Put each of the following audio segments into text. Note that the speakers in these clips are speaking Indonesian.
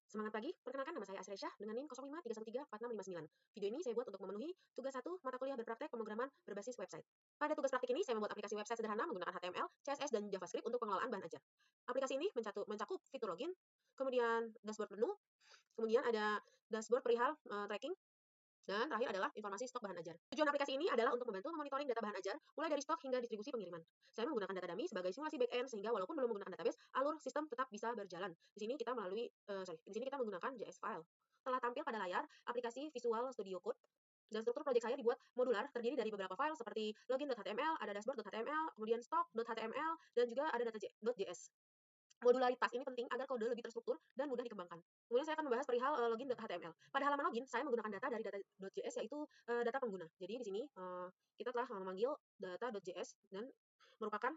Semangat pagi, perkenalkan nama saya Asresyah dengan NIM 0531346559. Video ini saya buat untuk memenuhi tugas 1 mata kuliah berpraktek pemrograman berbasis website. Pada tugas praktik ini, saya membuat aplikasi website sederhana menggunakan HTML, CSS, dan JavaScript untuk pengelolaan bahan ajar. Aplikasi ini mencakup fitur login, kemudian dashboard menu, kemudian ada dashboard perihal tracking, dan terakhir adalah informasi stok bahan ajar. Tujuan aplikasi ini adalah untuk membantu memonitoring data bahan ajar, mulai dari stok hingga distribusi pengiriman. Saya menggunakan data dummy sebagai simulasi backend sehingga walaupun belum menggunakan database, alur sistem tetap bisa berjalan. Di sini kita menggunakan JS file. Telah tampil pada layar aplikasi Visual Studio Code dan struktur proyek saya dibuat modular, terdiri dari beberapa file seperti login.html, ada dashboard.html, kemudian stock.html, dan juga ada data.js. Modularitas ini penting agar kode lebih terstruktur dan mudah dikembangkan. Kemudian saya akan membahas perihal login.html. Pada halaman login, saya menggunakan data dari data.js yaitu data pengguna. Jadi di sini kita telah memanggil data.js dan merupakan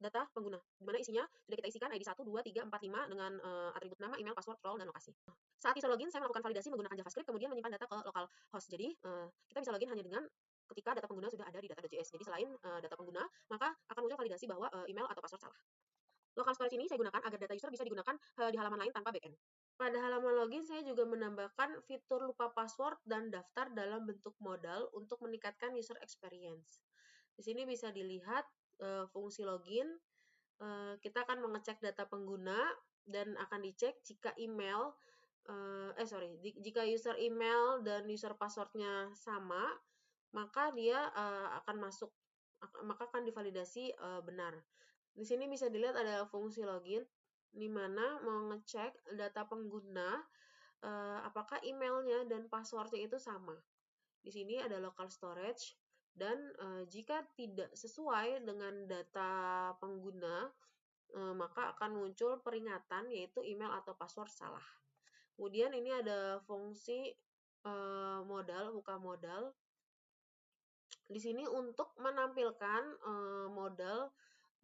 data pengguna, di mana isinya sudah kita isikan ID 1, 2, 3, 4, 5 dengan atribut nama, email, password, role, dan lokasi. Saat bisa login, saya melakukan validasi menggunakan JavaScript, kemudian menyimpan data ke local host. Jadi kita bisa login hanya dengan ketika data pengguna sudah ada di data.js. Jadi selain data pengguna, maka akan muncul validasi bahwa email atau password salah. Local storage ini saya gunakan agar data user bisa digunakan di halaman lain tanpa backend. Pada halaman login, saya juga menambahkan fitur lupa password dan daftar dalam bentuk modal untuk meningkatkan user experience. Di sini bisa dilihat fungsi login. Kita akan mengecek data pengguna dan akan dicek jika jika user email dan user passwordnya sama, maka dia akan divalidasi benar. Di sini bisa dilihat ada fungsi login, di mana mengecek data pengguna apakah emailnya dan passwordnya itu sama. Di sini ada local storage, dan jika tidak sesuai dengan data pengguna, maka akan muncul peringatan yaitu email atau password salah. Kemudian ini ada fungsi buka modal. Di sini untuk menampilkan modal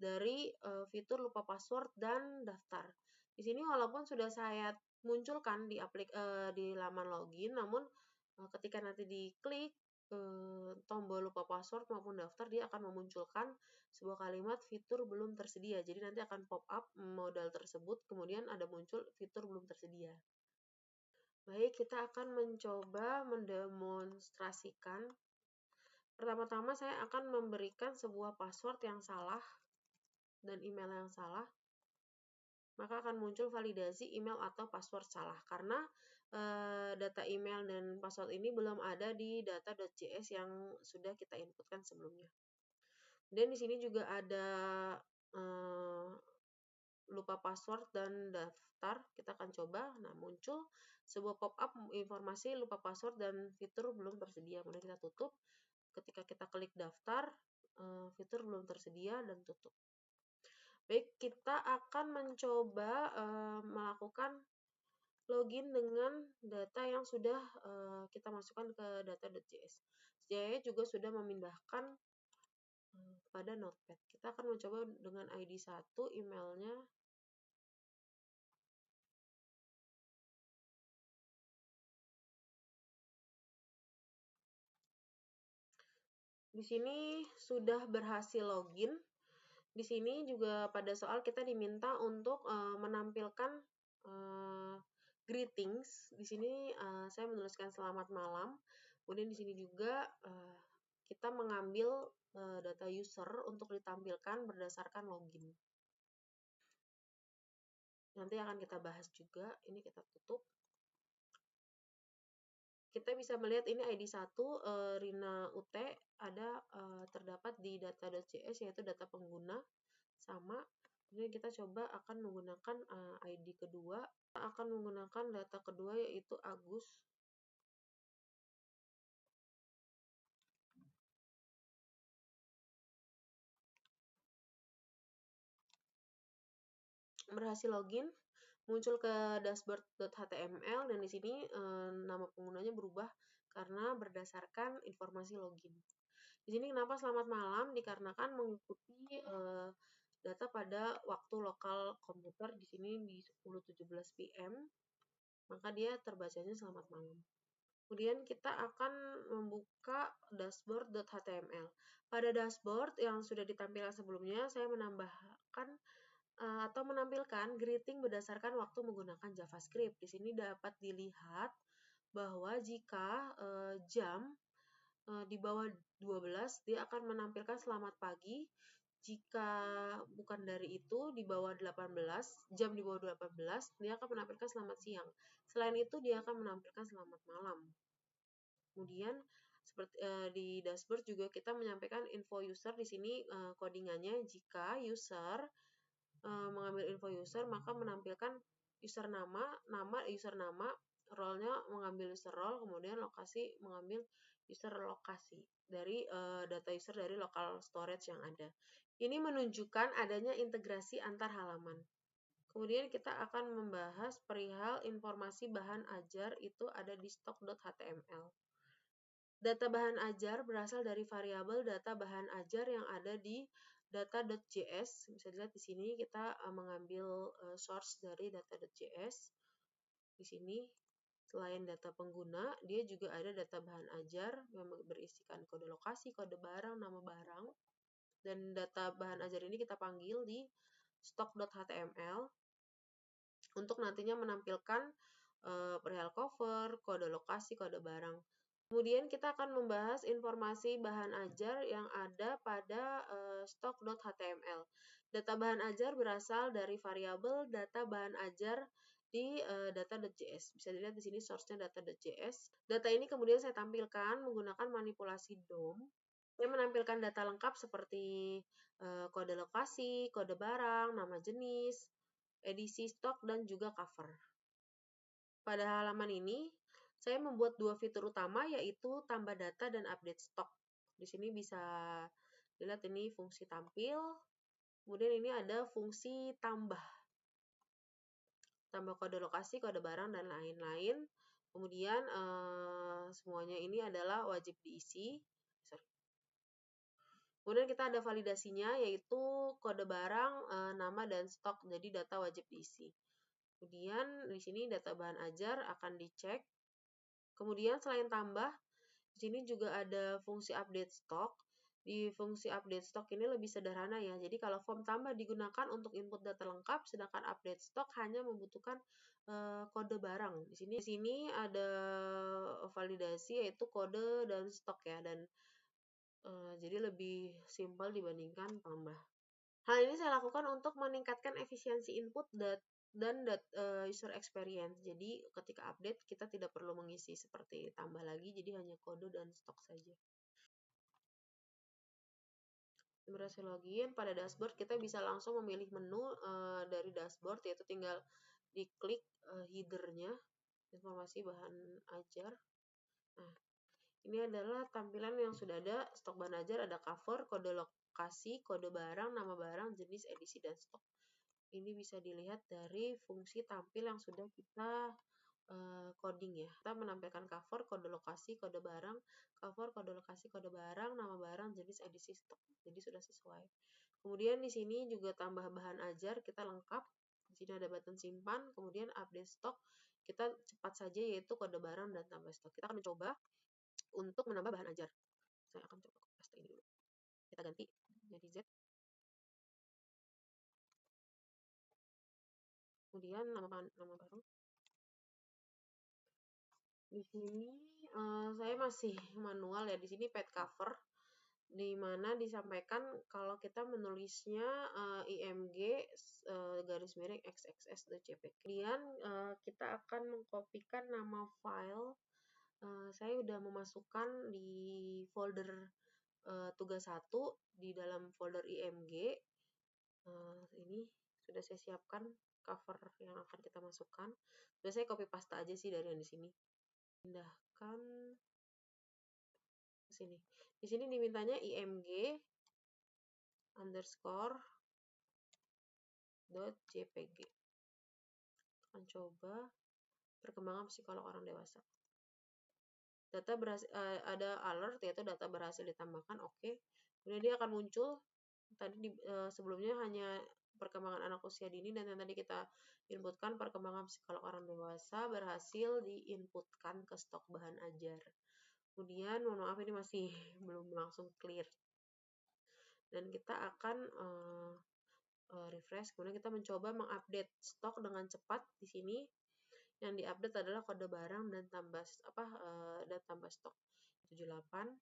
dari fitur lupa password dan daftar. Di sini walaupun sudah saya munculkan di laman login, namun ketika nanti diklik tombol lupa password maupun daftar, dia akan memunculkan sebuah kalimat fitur belum tersedia. Jadi nanti akan pop up modal tersebut, kemudian ada muncul fitur belum tersedia. Baik, kita akan mencoba mendemonstrasikan. Pertama-tama saya akan memberikan sebuah password yang salah dan email yang salah, maka akan muncul validasi email atau password salah karena data email dan password ini belum ada di data.js yang sudah kita inputkan sebelumnya. Dan di sini juga ada lupa password dan daftar. Kita akan coba. Nah, muncul sebuah pop-up informasi lupa password dan fitur belum tersedia. Kemudian kita tutup. Ketika kita klik daftar, fitur belum tersedia dan tutup. Baik, kita akan mencoba melakukan login dengan data yang sudah kita masukkan ke data.js. Saya juga sudah memindahkan pada Notepad. Kita akan mencoba dengan ID 1, emailnya. Di sini sudah berhasil login. Di sini juga pada soal kita diminta untuk menampilkan greetings. Di sini saya menuliskan selamat malam. Kemudian di sini juga kita mengambil data user untuk ditampilkan berdasarkan login. Nanti akan kita bahas juga. Ini kita tutup. Kita bisa melihat ini ID 1 Rina UT ada terdapat di data.js yaitu data pengguna sama. Kemudian kita coba akan menggunakan ID kedua. Kita akan menggunakan data kedua yaitu Agus. Berhasil login, muncul ke dashboard.html dan di sini nama penggunanya berubah karena berdasarkan informasi login. Di sini kenapa selamat malam? Dikarenakan mengikuti data pada waktu lokal komputer di sini di 10.17 PM, maka dia terbacanya selamat malam. Kemudian kita akan membuka dashboard.html. Pada dashboard yang sudah ditampilkan sebelumnya, saya menambahkan atau menampilkan greeting berdasarkan waktu menggunakan JavaScript. Di sini dapat dilihat bahwa jika jam di bawah 12 dia akan menampilkan selamat pagi. Jika bukan dari itu di bawah 18, jam di bawah 18 dia akan menampilkan selamat siang. Selain itu dia akan menampilkan selamat malam. Kemudian seperti di dashboard juga kita menyampaikan info user. Di sini codingannya jika user mengambil info user maka menampilkan user nama, user nama, role-nya mengambil user role, kemudian lokasi mengambil user lokasi dari data user dari local storage yang ada. Ini menunjukkan adanya integrasi antar halaman. Kemudian kita akan membahas perihal informasi bahan ajar itu ada di stock.html. Data bahan ajar berasal dari variabel data bahan ajar yang ada di data.js. Bisa dilihat di sini kita mengambil source dari data.js. Di sini selain data pengguna, dia juga ada data bahan ajar yang berisikan kode lokasi, kode barang, nama barang. Dan data bahan ajar ini kita panggil di stock.html untuk nantinya menampilkan perihal cover, kode lokasi, kode barang. Kemudian kita akan membahas informasi bahan ajar yang ada pada stock.html. Data bahan ajar berasal dari variabel data bahan ajar di data.js. Bisa dilihat di sini source-nya data.js. Data ini kemudian saya tampilkan menggunakan manipulasi DOM. Saya menampilkan data lengkap seperti kode lokasi, kode barang, nama jenis, edisi stok, dan juga cover. Pada halaman ini, saya membuat dua fitur utama yaitu tambah data dan update stok. Di sini bisa dilihat ini fungsi tampil, kemudian ini ada fungsi tambah kode lokasi, kode barang, dan lain-lain. Kemudian semuanya ini adalah wajib diisi. Kemudian kita ada validasinya yaitu kode barang, nama, dan stok. Jadi data wajib diisi. Kemudian di sini data bahan ajar akan dicek. Kemudian selain tambah, di sini juga ada fungsi update stock. Di fungsi update stock ini lebih sederhana ya. Jadi kalau form tambah digunakan untuk input data lengkap, sedangkan update stock hanya membutuhkan kode barang. Di sini ada validasi yaitu kode dan stok ya, dan jadi lebih simpel dibandingkan tambah. Hal ini saya lakukan untuk meningkatkan efisiensi input dan user experience. Jadi ketika update kita tidak perlu mengisi seperti tambah lagi, jadi hanya kode dan stok saja. Berhasil login, pada dashboard kita bisa langsung memilih menu dari dashboard, yaitu tinggal diklik header-nya, informasi bahan ajar. Nah, ini adalah tampilan yang sudah ada stok bahan ajar, ada cover, kode lokasi, kode barang, nama barang, jenis, edisi, dan stok. Ini bisa dilihat dari fungsi tampil yang sudah kita coding ya. Kita menampilkan cover, kode lokasi, kode barang, cover, kode lokasi, kode barang, nama barang, jenis, edisi, stok. Jadi sudah sesuai. Kemudian di sini juga tambah bahan ajar, kita lengkap. Di sini ada button simpan, kemudian update stok. Kita cepat saja yaitu kode barang dan tambah stok. Kita akan mencoba untuk menambah bahan ajar. Saya akan coba paste ini dulu. Kita ganti jadi Z. Kemudian nama barang. Di sini saya masih manual ya. Di sini page cover, di mana disampaikan kalau kita menulisnya img garis miring xxs.jpg. Kemudian kita akan mengkopikan nama file. Saya sudah memasukkan di folder tugas 1 di dalam folder img. Ini sudah saya siapkan cover yang akan kita masukkan. Sudah saya copy paste aja sih dari yang di sini. Pindahkan ke sini. Di sini dimintanya img _jpg. Akan coba perkembangan psikolog orang dewasa. Data ada alert yaitu data berhasil ditambahkan, oke. Kemudian dia akan muncul. Tadi sebelumnya hanya perkembangan anak usia dini, dan yang tadi kita inputkan perkembangan psikolog orang dewasa berhasil diinputkan ke stok bahan ajar. Kemudian mohon maaf ini masih belum langsung clear. Dan kita akan refresh, kemudian kita mencoba mengupdate stok dengan cepat. Di sini yang diupdate adalah kode barang dan tambah stok 78.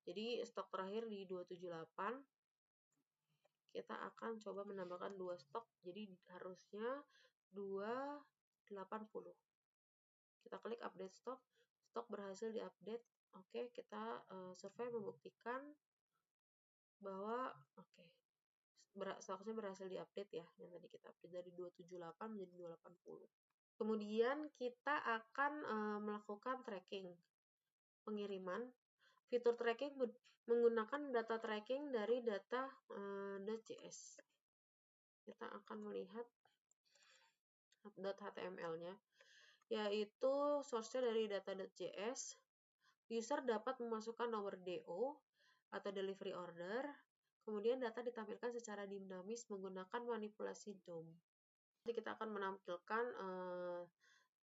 Jadi stok terakhir di 278. Kita akan coba menambahkan 2 stok, jadi harusnya 280. Kita klik update stok, stok berhasil diupdate. Oke, kita survei membuktikan bahwa stoknya berhasil diupdate ya, yang tadi kita update dari 278 menjadi 280. Kemudian kita akan melakukan tracking pengiriman. Fitur tracking menggunakan data tracking dari data .js. Kita akan melihat .html-nya, yaitu source-nya dari data.js. User dapat memasukkan nomor DO atau delivery order, kemudian data ditampilkan secara dinamis menggunakan manipulasi DOM. Jadi kita akan menampilkan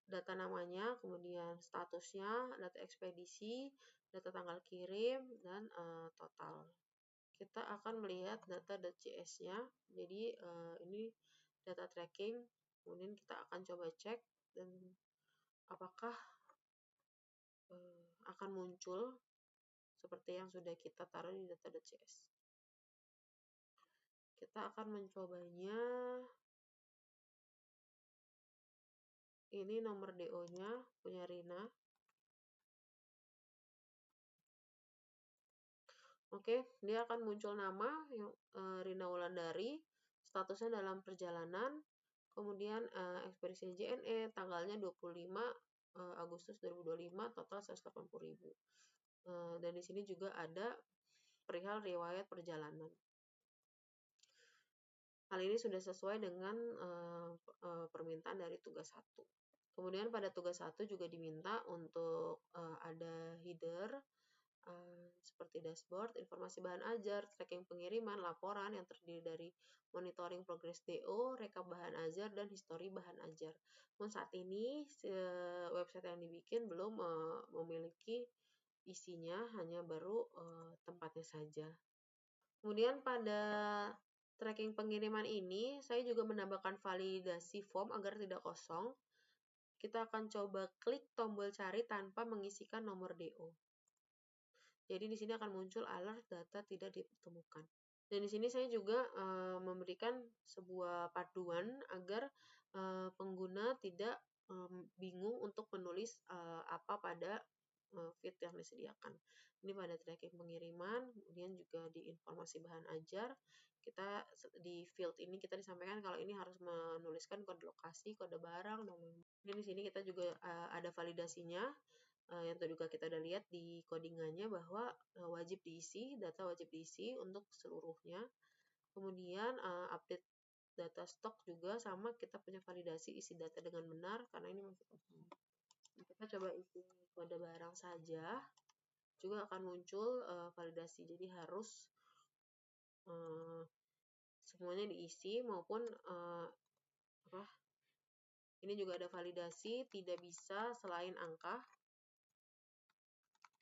data namanya, kemudian statusnya, data ekspedisi, data tanggal kirim, dan total. Kita akan melihat data.js-nya. Jadi ini data tracking, kemudian kita akan coba cek dan apakah akan muncul seperti yang sudah kita taruh di data.js. Kita akan mencobanya. Ini nomor DO-nya punya Rina. Oke, dia akan muncul nama Rina Wulandari, statusnya dalam perjalanan, kemudian ekspedisi JNE, tanggalnya 25 Agustus 2025, total 180.000. Dan di sini juga ada perihal riwayat perjalanan. Hal ini sudah sesuai dengan permintaan dari tugas 1. Kemudian pada tugas 1 juga diminta untuk ada header seperti dashboard, informasi bahan ajar, tracking pengiriman, laporan yang terdiri dari monitoring progress DO, rekap bahan ajar, dan histori bahan ajar. Namun saat ini website yang dibikin belum memiliki isinya, hanya baru tempatnya saja. Kemudian pada tracking pengiriman ini, saya juga menambahkan validasi form agar tidak kosong. Kita akan coba klik tombol cari tanpa mengisikan nomor DO. Jadi di sini akan muncul alert data tidak ditemukan. Dan di sini saya juga memberikan sebuah panduan agar pengguna tidak bingung untuk menulis apa pada feed yang disediakan. Ini pada tracking pengiriman, kemudian juga di informasi bahan ajar, kita di field ini kita disampaikan kalau ini harus menuliskan kode lokasi, kode barang, dan lain-lain. Di sini kita juga ada validasinya. Yang juga kita udah lihat di codingannya bahwa wajib diisi, data wajib diisi untuk seluruhnya. Kemudian update data stok juga sama, kita punya validasi isi data dengan benar karena ini masih kosong. Kita coba isi kode barang saja, juga akan muncul validasi. Jadi harus semuanya diisi maupun ini juga ada validasi tidak bisa selain angka.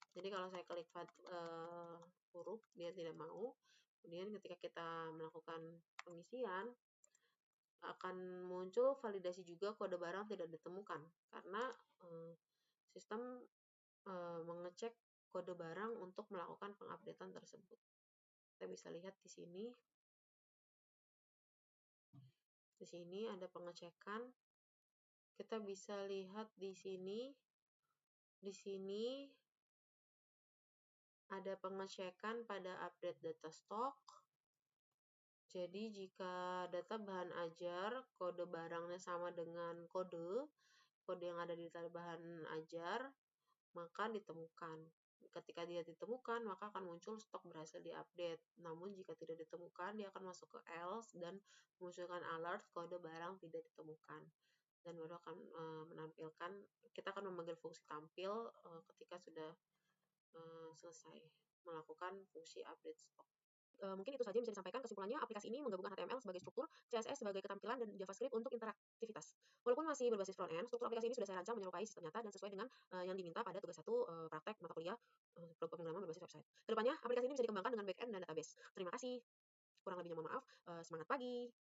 Jadi kalau saya klik huruf, dia tidak mau. Kemudian ketika kita melakukan pengisian, akan muncul validasi juga kode barang tidak ditemukan. Karena sistem mengecek kode barang untuk melakukan pengupdatean tersebut. Kita bisa lihat di sini. Di sini ada pengecekan. Kita bisa lihat di sini. Di sini ada pengecekan pada update data stok. Jadi jika data bahan ajar, kode barangnya sama dengan kode yang ada di data bahan ajar, maka ditemukan. Ketika dia ditemukan, maka akan muncul stok berhasil diupdate. Namun jika tidak ditemukan, dia akan masuk ke else dan memunculkan alert kode barang tidak ditemukan. Dan baru akan menampilkan, kita akan memanggil fungsi tampil ketika sudah selesai melakukan fungsi update stok. Mungkin itu saja yang bisa disampaikan. Kesimpulannya, aplikasi ini menggabungkan HTML sebagai struktur, CSS sebagai ketampilan, dan JavaScript untuk interaktivitas. Walaupun masih berbasis front-end, struktur aplikasi ini sudah saya rancang menyerupai sistem nyata dan sesuai dengan yang diminta pada tugas 1 praktek mata kuliah pemrograman berbasis website. Kedepannya, aplikasi ini bisa dikembangkan dengan back-end dan database. Terima kasih. Kurang lebihnya mohon maaf. Semangat pagi.